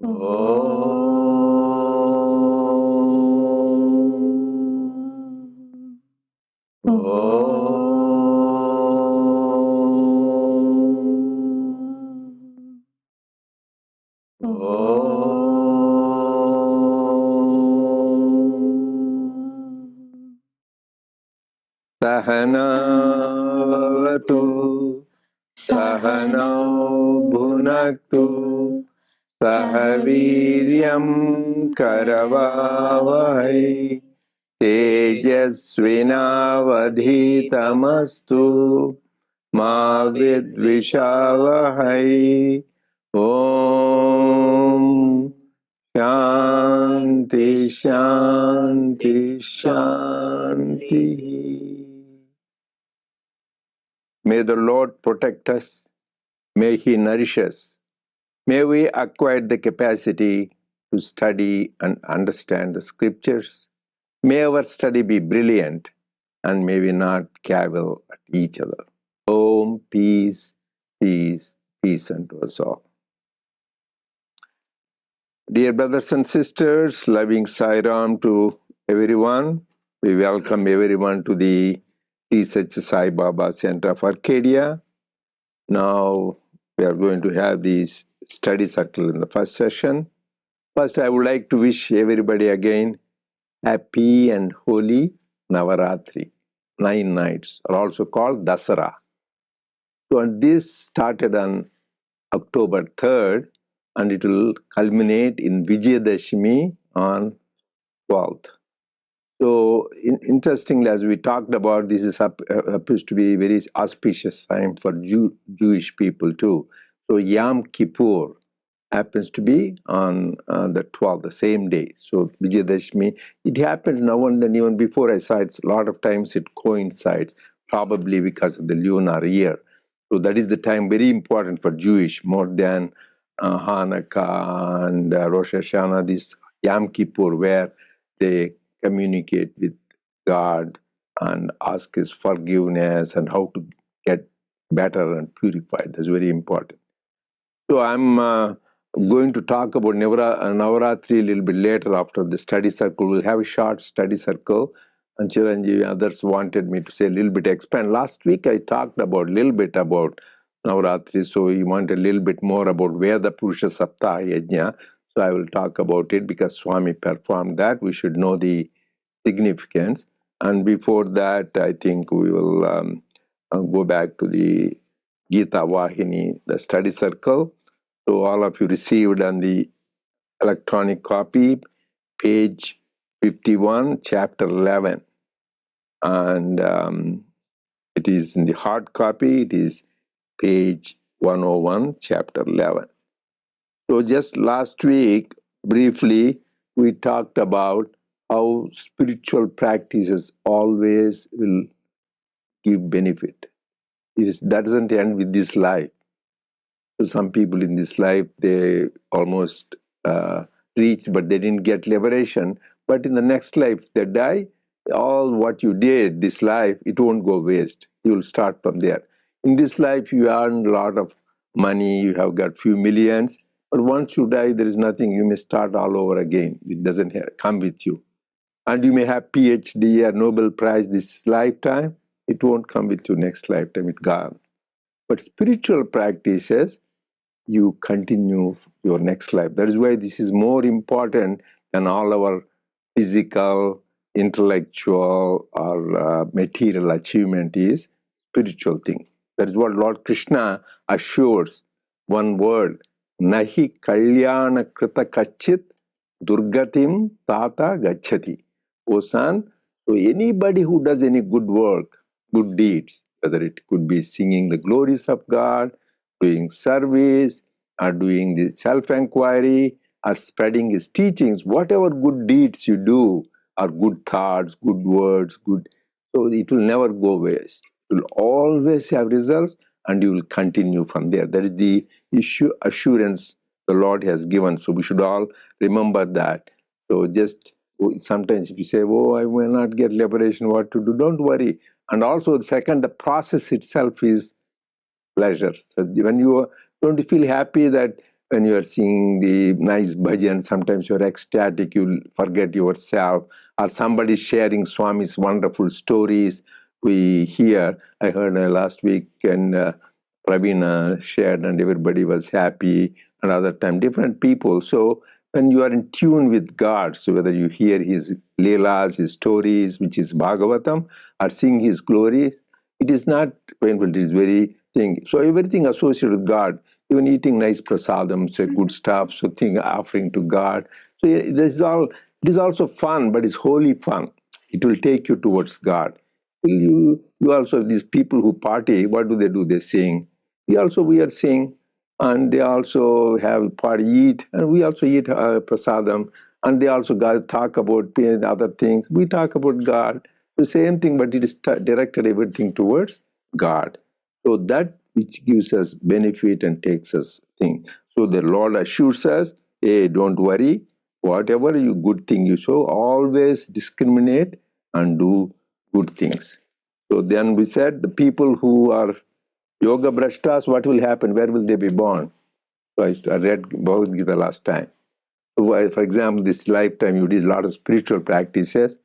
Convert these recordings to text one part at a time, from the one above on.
Sahanavatu Sahanau Bhunaktu Sahaviryam Karavavahai Tejasvinavadhitamastu Ma Vidvishavahai. Om Shanti Shanti Shanti. May the Lord protect us. May He nourish us. May we acquire the capacity to study and understand the scriptures. May our study be brilliant, and may we not cavil at each other. Om, peace, peace, peace unto us all. Dear brothers and sisters, loving Sai Ram to everyone. We welcome everyone to the T.S.H. Sai Baba Center of Arcadia. Now we are going to have this study circle in the first session. First, I would like to wish everybody again happy and holy Navaratri. 9 nights are also called Dasara. So, and this started on October 3rd and it will culminate in Vijayadashmi on 12th. So, interestingly, as we talked about, this is happens to be a very auspicious time for Jewish people too. So, Yom Kippur happens to be on the 12th, the same day. So, Vijayadashmi, it happens now and then. Even before I saw it, a lot of times it coincides, probably because of the lunar year. So, that is the time very important for Jewish, more than Hanukkah and Rosh Hashanah, this Yom Kippur, where they communicate with God and ask His forgiveness and how to get better and purified. That's very important. So I'm going to talk about Navaratri a little bit later after the study circle. We'll have a short study circle. And Chiranjeevi and others wanted me to say a little bit, expand. Last week I talked about a little bit about Navaratri, so he wanted a little bit more about where the Purusha Saptaha Yajna. So I will talk about it because Swami performed that. We should know the significance. And before that, I think we will go back to the Gita Vahini, the study circle. So all of you received on the electronic copy, page 51, chapter 11. And it is in the hard copy, it is page 101, chapter 11. So just last week, briefly, we talked about how spiritual practices always will give benefit. That doesn't end with this life. So some people in this life, they almost reach, but they didn't get liberation. But in the next life, they die. All what you did this life, it won't go waste. You will start from there. In this life, you earn a lot of money. You have got few millions. But once you die, there is nothing. You may start all over again. It doesn't come with you. And you may have PhD or Nobel Prize this lifetime. It won't come with you next lifetime. It's gone. But spiritual practices, you continue your next life. That is why this is more important than all our physical, intellectual, or material achievement is spiritual thing. That is what Lord Krishna assures. One word, Nahi kalyana krita kachit durgatim tata gachati. O son, so anybody who does any good work, good deeds, whether it could be singing the glories of God, doing service, or doing the self-inquiry, or spreading His teachings, whatever good deeds you do, or good thoughts, good words, good, so it will never go waste. It will always have results, and you will continue from there. That is the assurance the Lord has given. So we should all remember that. So just sometimes if you say, oh, I will not get liberation, what to do? Don't worry. And also, second, the process itself is pleasure. So when you don't feel happy that when you are singing the nice bhajan, sometimes you're ecstatic, you'll forget yourself, or somebody sharing Swami's wonderful stories we hear. I heard last week, and Praveen shared, and everybody was happy. Another time, different people. So when you are in tune with God, so whether you hear his leelas, his stories, which is Bhagavatam, or sing his glories, it is not painful, it is very thing. So everything associated with God, even eating nice prasadam, so good stuff, so thing offering to God. So this is all, it is also fun, but it's holy fun. It will take you towards God. You also, these people who party, what do? They sing. We are sing, and they also have party, eat, and we also eat prasadam, and they also God talk about other things. We talk about God, the same thing, but it is directed everything towards God. So that which gives us benefit and takes us thing. So the Lord assures us, hey, don't worry, whatever you good thing you show, always discriminate and do good things. So then we said the people who are yoga brashtas, what will happen? Where will they be born? So I read Bhagavad Gita last time. So for example, this lifetime you did a lot of spiritual practices,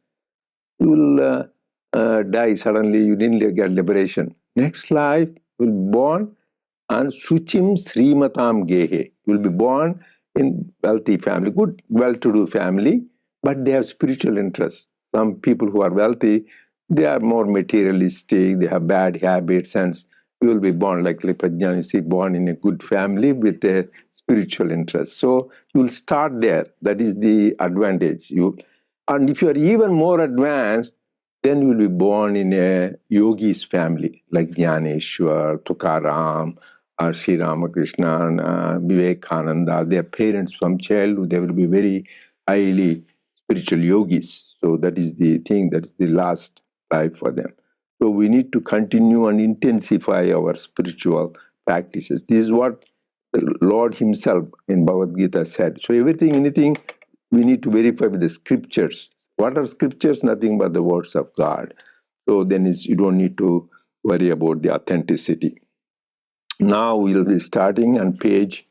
you will die suddenly, you didn't get liberation. Next life, you will be born and Suchim Srimatam Gehe. You will be born in wealthy family, good, well-to-do family, but they have spiritual interests. Some people who are wealthy, they are more materialistic, they have bad habits, and you will be born like Prajnanisi, born in a good family with a spiritual interest. So you will start there. That is the advantage. And if you are even more advanced, then you will be born in a yogi's family, like Dhyaneshwar, Tukaram, or Sri Ramakrishna, and Vivekananda. Their parents from childhood, they will be very highly spiritual yogis. So that is the thing, that is the last life for them. So we need to continue and intensify our spiritual practices. This is what the Lord himself in Bhagavad Gita said. So anything, we need to verify with the scriptures. What are scriptures? Nothing but the words of God. So then you don't need to worry about the authenticity. Now we'll be starting on page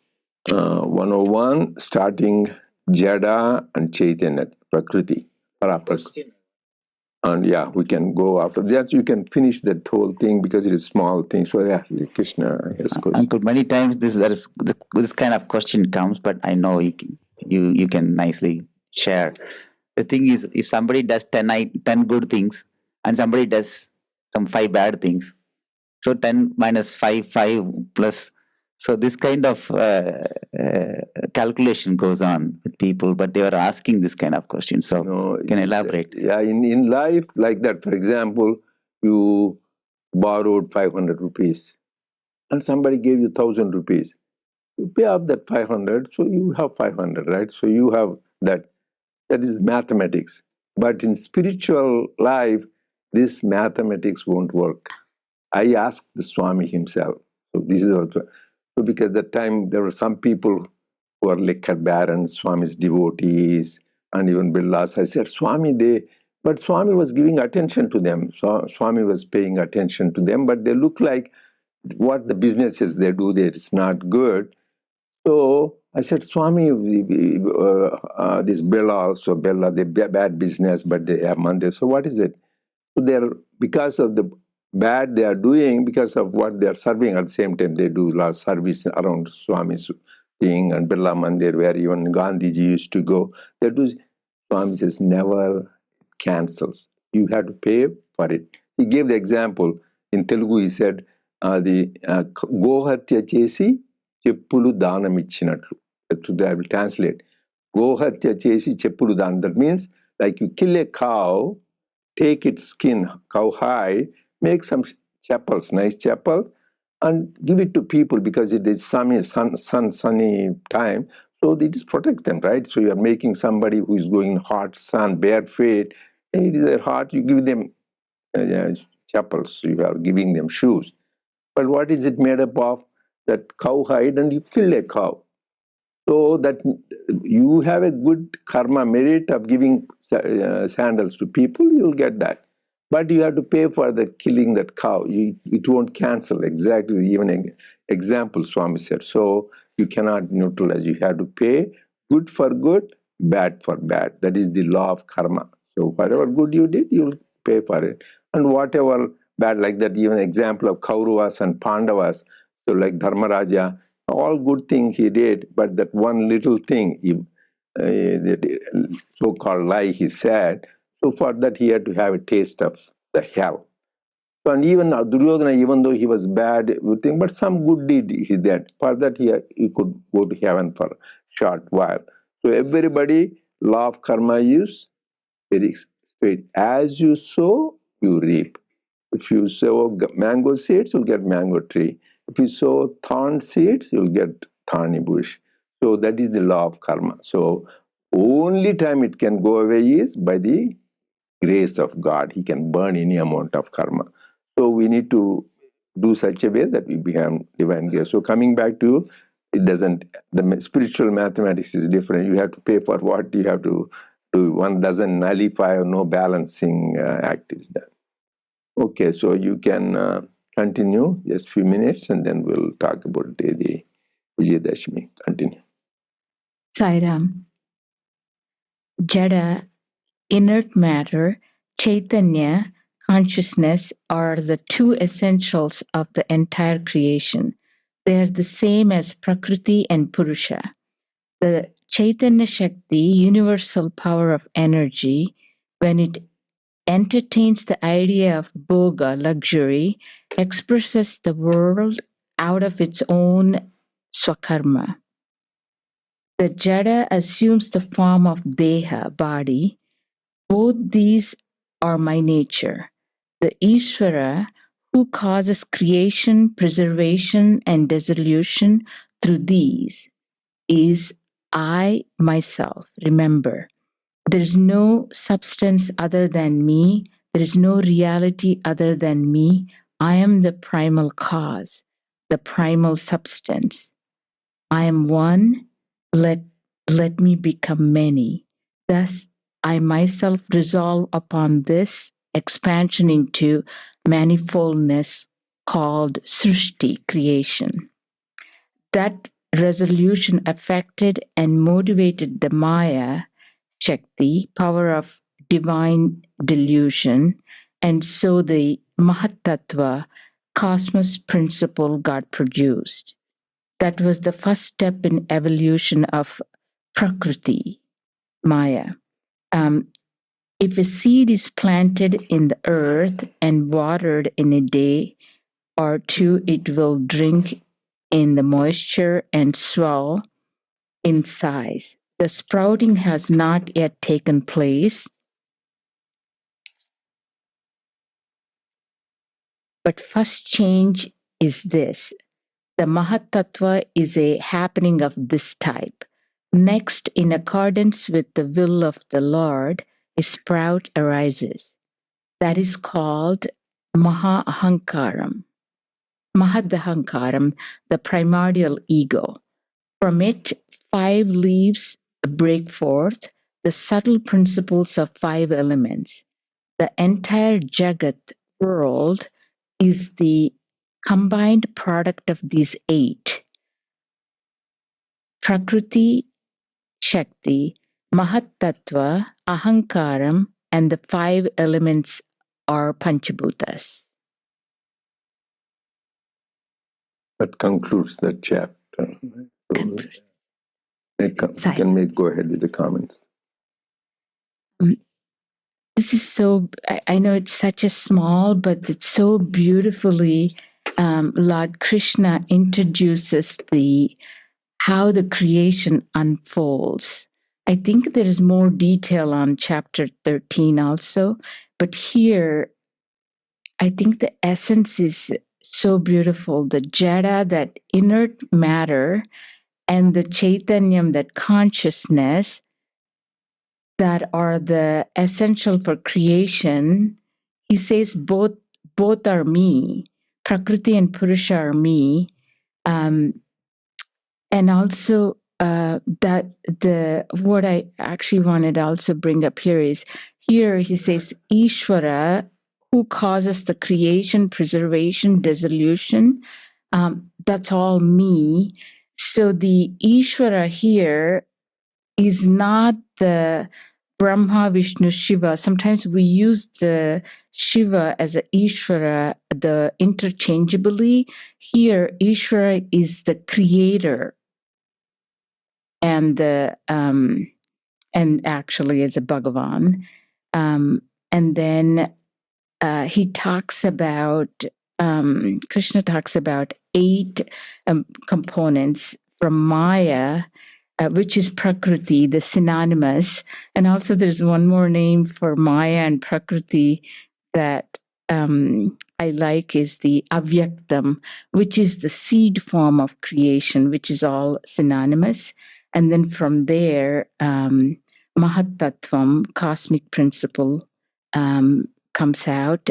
101, starting Jada and Chaitanya, Prakriti. And yeah, we can go after that. You can finish that whole thing because it is small thing. So yeah, Krishna, yes, Uncle, many times this kind of question comes, but I know you can nicely share. The thing is, if somebody does 10 good things and somebody does some 5 bad things, so 10 minus 5 plus. So this kind of calculation goes on with people, but they were asking this kind of question. So No, can elaborate? Yeah, in life like that, for example, you borrowed 500 rupees and somebody gave you 1,000 rupees. You pay up that 500, so you have 500, right? So you have that. That is mathematics. But in spiritual life, this mathematics won't work. I asked the Swami himself. So this is also, so because that time there were some people who are liquor barons, Swami's devotees, and even Billas. I said, Swami, but Swami was giving attention to them. So Swami was paying attention to them, but they look like what the businesses they do there is not good. So I said, Swami, this Bella also, Bella, they bad business, but they have money. So what is it? So they're, because of the bad they are doing, because of what they are serving, at the same time they do a lot of service around Swami's thing and Birla Mandir, where even Gandhiji used to go. They do. Swami says, never cancels. You have to pay for it. He gave the example. In Telugu, he said, the Gohatya chesi చెప్పులు దానం ఇచ్చినట్లు. I will translate. Gohatya chesi చెప్పులు దానం. That means, like you kill a cow, take its skin, cow hide, make some chapels, nice chapel, and give it to people because it is sunny time. So it is protect them, right? So you are making somebody who is going hot sun, bare feet, and it is hot, you give them chapels, you are giving them shoes. But what is it made up of? That cow hide, and you kill a cow. So that you have a good karma merit of giving sandals to people, you'll get that. But you have to pay for the killing that cow. It won't cancel exactly, even an example Swami said. So You cannot neutralize. You have to pay good for good, bad for bad. That is the law of karma. So whatever good you did, you'll pay for it. And whatever bad, like that, even example of Kauravas and Pandavas. So like Dharmaraja, all good thing he did, but that one little thing, that so-called lie he said, so for that he had to have a taste of the hell. So, and even Duryodhana, even though he was bad, you think, but some good deed he did. For that he could go to heaven for a short while. So everybody, law of karma is very straight. As you sow, you reap. If you sow mango seeds, you'll get mango tree. If you sow thorn seeds, you'll get thorny bush. So that is the law of karma. So only time it can go away is by the grace of God. He can burn any amount of karma. So we need to do such a way that we become divine grace. So coming back to, it doesn't, the spiritual mathematics is different. You have to pay for what you have to do. One doesn't nullify, or no balancing act is done. Okay, so you can continue just few minutes and then we'll talk about the Vijayadashmi. Continue. Sairam. Jada, inert matter, Chaitanya, consciousness are the two essentials of the entire creation. They are the same as Prakriti and Purusha. The Chaitanya Shakti, universal power of energy, when it entertains the idea of bhoga, luxury, expresses the world out of its own swakarma. The jada assumes the form of deha, body. Both these are my nature. The Ishvara, who causes creation, preservation, and dissolution through these, is I myself. Remember, there is no substance other than me. There is no reality other than me. I am the primal cause, the primal substance. I am one. Let me become many. Thus, I myself resolve upon this expansion into manifoldness called Srishti, creation. That resolution affected and motivated the Maya, Shakti, power of divine delusion, and so the Mahatattva, cosmos principle, got produced. That was the first step in evolution of Prakriti, Maya. If a seed is planted in the earth and watered in a day or two, it will drink in the moisture and swell in size. The sprouting has not yet taken place, but first change is this. The Mahatattva is a happening of this type. Next, in accordance with the will of the Lord, a sprout arises. That is called Mahahankaram. Mahadahankaram, the primordial ego. From it, 5 leaves break forth, the subtle principles of 5 elements. The entire Jagat world is the combined product of these 8. Prakriti, Shakti, Mahatattva, Ahankaram, and the 5 elements are Panchabhutas. That concludes that chapter. Concludes. You can go ahead with the comments. This is so, I know it's such a small, but it's so beautifully Lord Krishna introduces how the creation unfolds. I think there is more detail on chapter 13 also, but here I think the essence is so beautiful. The jada, that inert matter, and the chaitanyam, that consciousness, that are the essential for creation. He says both are me. Prakriti and Purusha are me. And also that what I actually wanted to also bring up here is, here he says Ishvara, who causes the creation, preservation, dissolution. That's all me. So the Ishvara here is not the Brahma, Vishnu, Shiva. Sometimes we use the Shiva as a Ishvara, the interchangeably. Here, Ishvara is the creator, and the and actually is a Bhagavan. And then he talks about Krishna talks about 8 components from Maya, which is Prakriti, the synonymous. And also there's one more name for Maya and Prakriti that I like is the Avyaktam, which is the seed form of creation, which is all synonymous. And then from there, Mahatattvam, cosmic principle, comes out.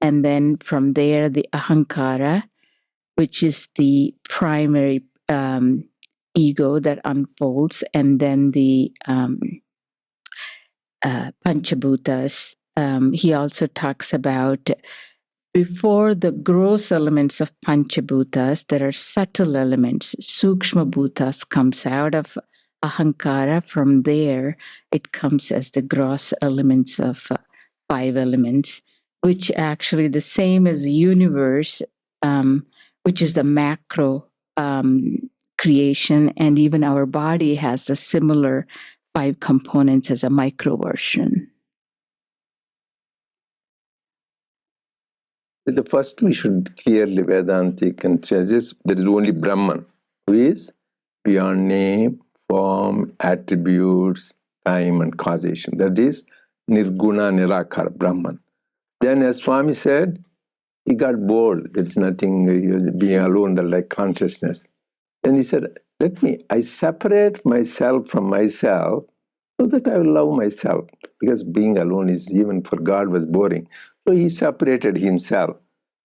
And then from there, the Ahankara, which is the primary ego that unfolds, and then the Panchabhutas. He also talks about before the gross elements of Panchabhutas, there are subtle elements. Sukshma Bhutas comes out of Ahankara. From there, it comes as the gross elements of 5 elements, which actually the same as the universe, which is the macro creation, and even our body has a similar 5 components as a micro version. The first, we should clearly Vedantic and says there is only Brahman, who is beyond name, form, attributes, time, and causation. That is Nirguna Nirakara Brahman. Then, as Swami said, he got bored. There is nothing, he was being alone, that like consciousness. Then he said, I separate myself from myself so that I will love myself. Because being alone is, even for God, was boring. So he separated himself.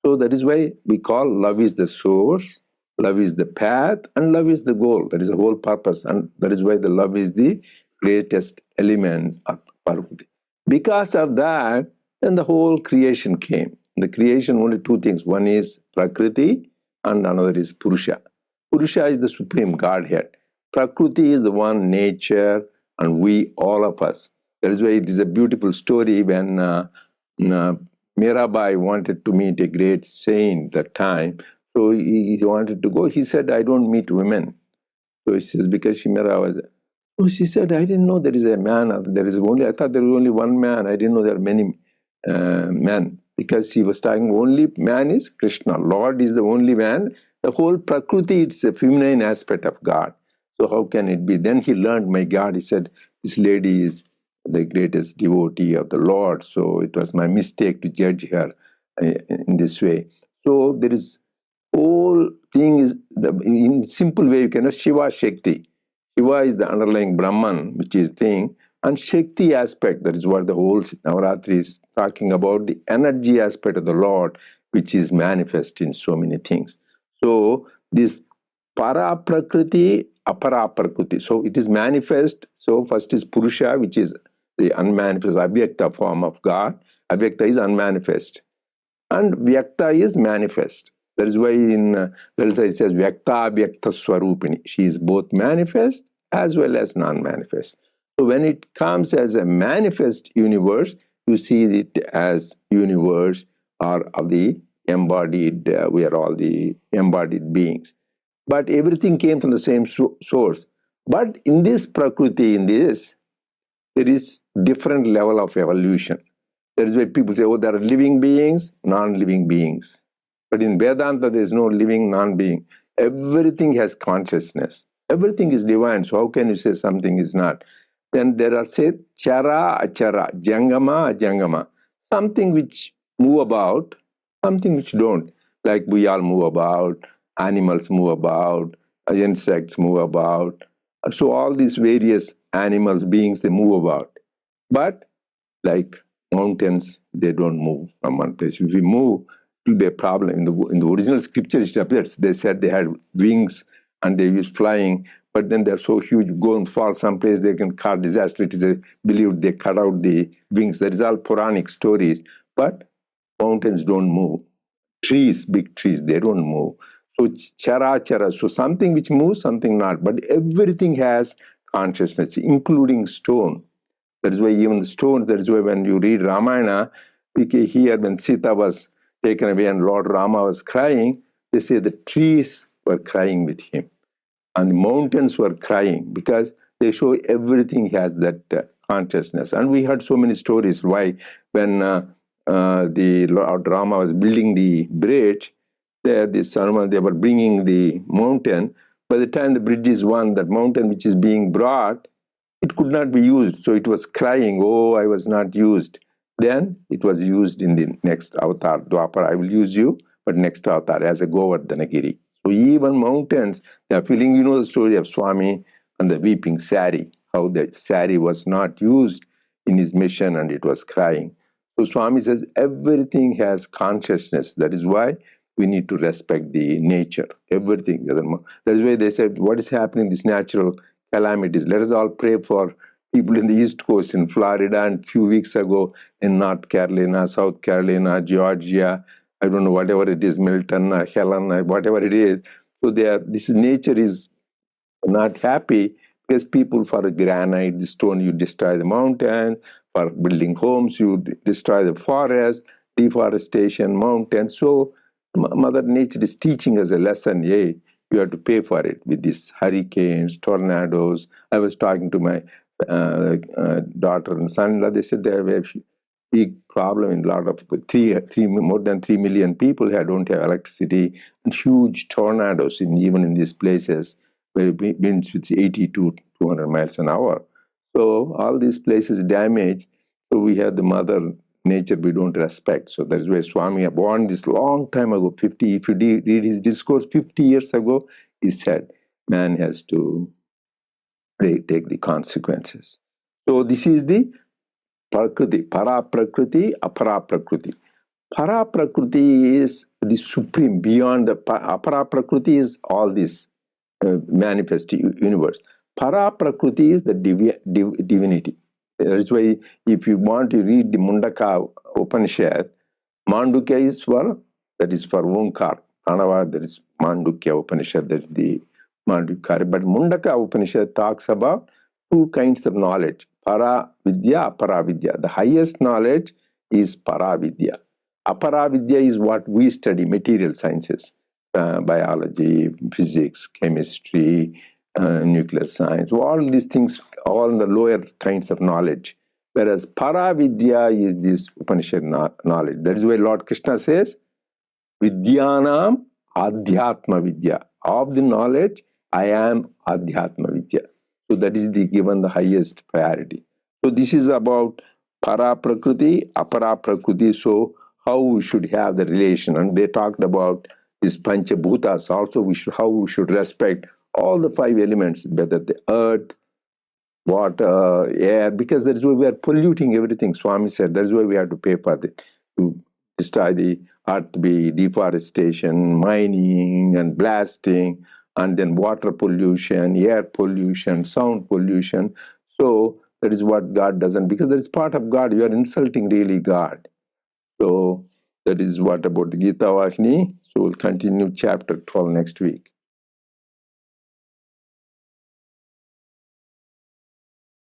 So that is why we call love is the source, love is the path, and love is the goal. That is the whole purpose. And that is why the love is the greatest element of Parvati. Because of that, then the whole creation came. In the creation, only 2 things. One is Prakriti and another is Purusha. Purusha is the supreme Godhead. Prakriti is the one nature, and we, all of us. That is why it is a beautiful story when Mirabai wanted to meet a great saint that time. So he wanted to go. He said, I don't meet women. So he says, because Mira was. So she said, I didn't know there is a man. I thought there was only one man. I didn't know there are many men. Because she was talking, only man is Krishna. Lord is the only man. The whole Prakriti, it's a feminine aspect of God. So how can it be? Then he learned, my God, he said, this lady is the greatest devotee of the Lord. So it was my mistake to judge her in this way. So there is whole thing is, in simple way, you can know Shiva Shakti. Shiva is the underlying Brahman, which is thing, and Shakti aspect, that is what the whole Navaratri is talking about, the energy aspect of the Lord, which is manifest in so many things. So this para prakriti, apara prakriti. So it is manifest. So first is Purusha, which is the unmanifest, Avyakta form of God. Avyakta is unmanifest. And Vyakta is manifest. That is why in Lalita it says Vyakta Vyakta Swarupini. She is both manifest as well as non-manifest. So when it comes as a manifest universe, you see it as universe or of the embodied, we are all the embodied beings. But everything came from the same source. But in this Prakriti, there is different level of evolution. That is why people say, oh, there are living beings, non-living beings. But in Vedanta, there is no living non-being. Everything has consciousness. Everything is divine. So how can you say something is not? Then there are, say, chara, achara, jangama, ajangama. Something which move about, something which don't. Like we all move about, animals move about, insects move about. So all these various animals, beings, they move about. But like mountains, they don't move from one place. If we move, it will be a problem. In the original scripture, it appears they said they had wings and they used flying, but then they're so huge, go and fall someplace, they can cause disaster. It is believed they cut out the wings. That is all Puranic stories. But mountains don't move. Trees, big trees, they don't move. So chara chara, so something which moves, something not, but everything has consciousness, including stone. That is why even the stones, that is why when you read Ramayana, we can hear when Sita was taken away and Lord Rama was crying, they say the trees were crying with him and the mountains were crying because they show everything has that consciousness. And we heard so many stories why when the Lord Rama was building the bridge, there this Hanuman, they were bringing the mountain. By the time the bridge is won, that mountain which is being brought, it could not be used. So it was crying, oh, I was not used. Then it was used in the next avatar, Dwapara, I will use you, but next avatar as a Govardhanagiri. So even mountains, they are feeling, you know the story of Swami and the weeping sari, how the sari was not used in his mission and it was crying. So Swami says everything has consciousness. That is why we need to respect the nature, everything. That's why they said, what is happening, this natural calamities. Let us all pray for people in the East Coast, in Florida, and a few weeks ago in North Carolina, South Carolina, Georgia, I don't know, whatever it is, Milton, Helen, whatever it is. So this nature is not happy because people for a granite, the stone, you destroy the mountain. For building homes, you destroy the forest, deforestation, mountains. So Mother Nature is teaching us a lesson. Hey, you have to pay for it with these hurricanes, tornadoes. I was talking to my daughter and son-in-law. They said they have a big problem in a lot of more than 3 million people here don't have electricity, and huge tornadoes even in these places where winds with 80 to 200 miles an hour. So all these places damaged. So we have the mother nature we don't respect. So that's why Swami warned this long time ago, 50, if you read his discourse 50 years ago, he said, man has to take the consequences. So this is the Prakriti, Para Prakriti, Apara Prakriti. Para Prakriti is the supreme, beyond the Apara Prakriti is all this manifest universe. Para Prakriti is the divinity. That is why if you want to read the Mundaka Upanishad, Mandukya is for, that is for Onkar. Pranava, that is Mandukya Upanishad, that's the Mandukya. But Mundaka Upanishad talks about two kinds of knowledge, Para Vidya, Apara Vidya. The highest knowledge is Para Vidya. Apara Vidya is what we study, material sciences, biology, physics, chemistry, nuclear science, all these things, all the lower kinds of knowledge. Whereas Paravidya is this Upanishad knowledge. That is why Lord Krishna says, Vidyanam Adhyatma Vidya. Of the knowledge, I am Adhyatma Vidya. So that is given the highest priority. So this is about Para Prakriti, Apara Prakriti. So how we should have the relation. And they talked about these Panchabhutas also, how we should respect all the five elements, whether the earth, water, air, because that is why we are polluting everything. Swami said that's why we have to pay for it, to destroy the earth, be deforestation, mining and blasting, and then water pollution, air pollution, sound pollution. So that is what God doesn't, because that is part of God. You are insulting really God. So that is what about the Gita Vahini. So we'll continue chapter 12 next week.